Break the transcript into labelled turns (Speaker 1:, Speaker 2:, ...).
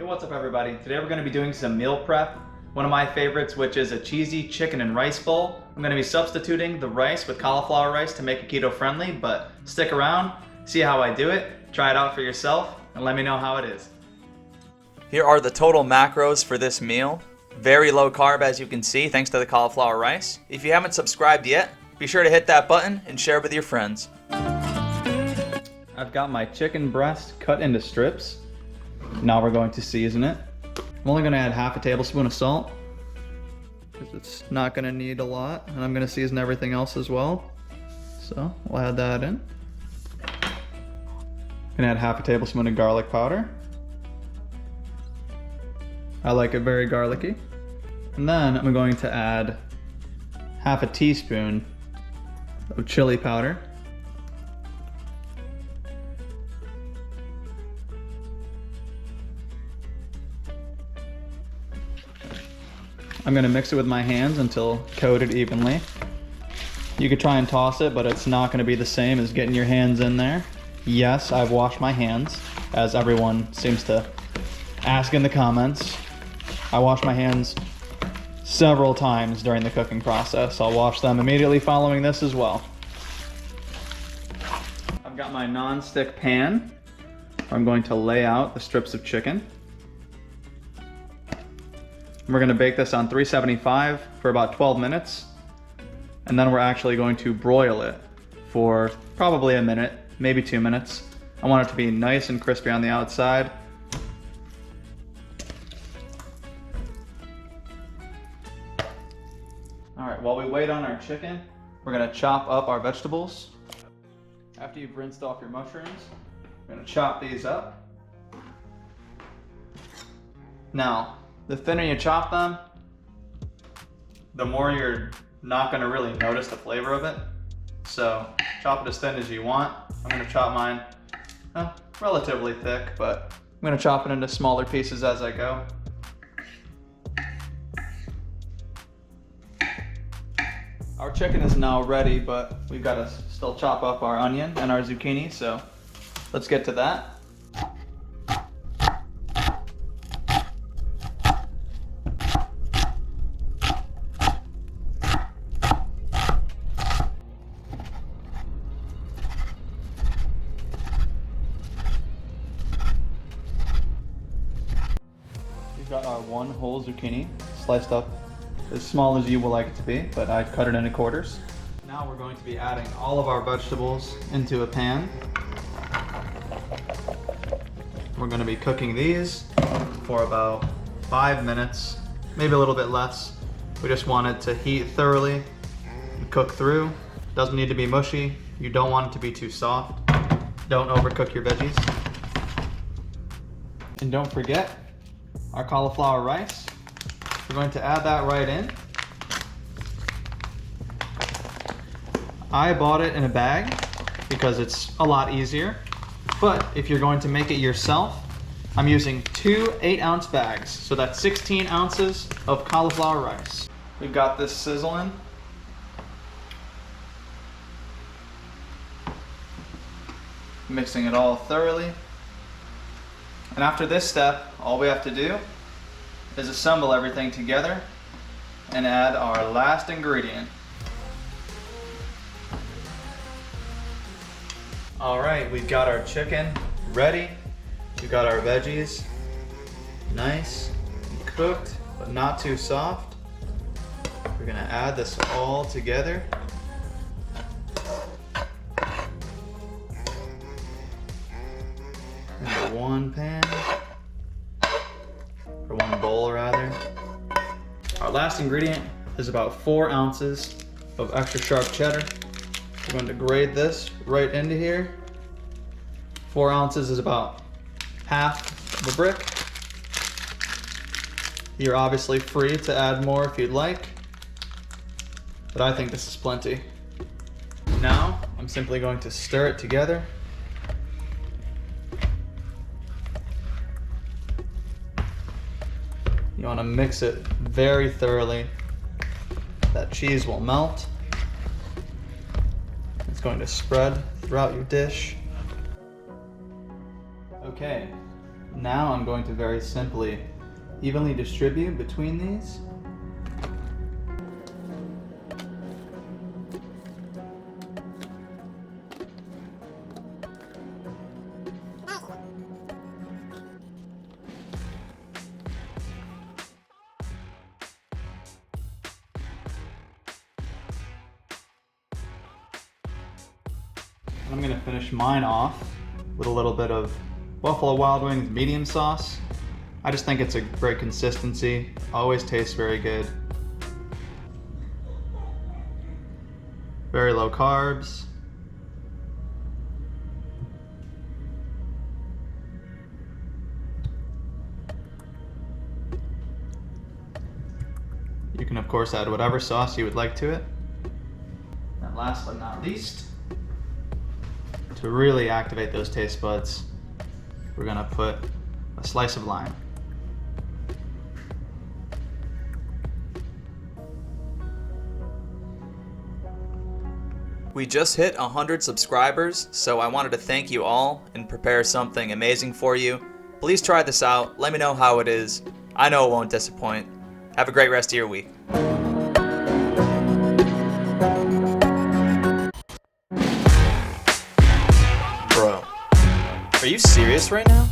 Speaker 1: what's up everybody? Today we're going to be doing some meal prep. One of my favorites, which is a cheesy chicken and rice bowl. I'm going to be substituting the rice with cauliflower rice to make it keto friendly, but stick around, see how I do it, try it out for yourself, and let me know how it is. Here are the total macros for this meal. Very low carb as you can see, thanks to the cauliflower rice. If you haven't subscribed yet, be sure to hit that button and share with your friends. I've got my chicken breast cut into strips. Now we're going to season it. I'm only going to add half a tablespoon of salt because it's not going to need a lot, and I'm going to season everything else as well. So we'll add that in. I'm going to add half a tablespoon of garlic powder. I like it very garlicky. And then I'm going to add half a teaspoon of chili powder. I'm going to mix it with my hands until coated evenly. You could try and toss it, but it's not going to be the same as getting your hands in there. Yes, I've washed my hands, as everyone seems to ask in the comments. I wash my hands several times during the cooking process. I'll wash them immediately following this as well. I've got my non-stick pan. I'm going to lay out the strips of chicken. We're going to bake this on 375 for about 12 minutes. And then we're actually going to broil it for probably a minute, maybe 2 minutes. I want it to be nice and crispy on the outside. Alright, while we wait on our chicken, we're going to chop up our vegetables. After you've rinsed off your mushrooms, we're going to chop these up. Now, the thinner you chop them, the more you're not going to really notice the flavor of it. So chop it as thin as you want. I'm going to chop mine relatively thick, but I'm going to chop it into smaller pieces as I go. Our chicken is now ready, but we've got to still chop up our onion and our zucchini, so let's get to that. We've got our one whole zucchini sliced up as small as you will like it to be, but I cut it into quarters. Now we're going to be adding all of our vegetables into a pan. We're going to be cooking these for about 5 minutes, maybe a little bit less. We just want it to heat thoroughly and cook through. Doesn't need to be mushy. You don't want it to be too soft. Don't overcook your veggies. And don't forget our cauliflower rice. We're going to add that right in. I bought it in a bag because it's a lot easier, but if you're going to make it yourself, I'm using 2 8-ounce bags, so that's 16 ounces of cauliflower rice. We've got this sizzling. Mixing it all thoroughly. And after this step, all we have to do is assemble everything together and add our last ingredient. All right, we've got our chicken ready. We've got our veggies nice and cooked, but not too soft. We're gonna add this all together. Into one pan. Or one bowl rather. Our last ingredient is about 4 ounces of extra sharp cheddar. We're going to grate this right into here. 4 ounces is about half of a brick. You're obviously free to add more if you'd like, but I think this is plenty. Now I'm simply going to stir it together. You want to mix it very thoroughly. That cheese will melt. It's going to spread throughout your dish. Okay, Now I'm going to very simply evenly distribute between these. I'm gonna finish mine off with a little bit of Buffalo Wild Wings medium sauce. I just think it's a great consistency, always tastes very good. Very low carbs. You can of course add whatever sauce you would like to it. And last but not least, to really activate those taste buds, we're gonna put a slice of lime.
Speaker 2: We just hit 100 subscribers, so I wanted to thank you all and prepare something amazing for you. Please try this out. Let me know how it is. I know it won't disappoint. Have a great rest of your week. Bro, are you serious right now?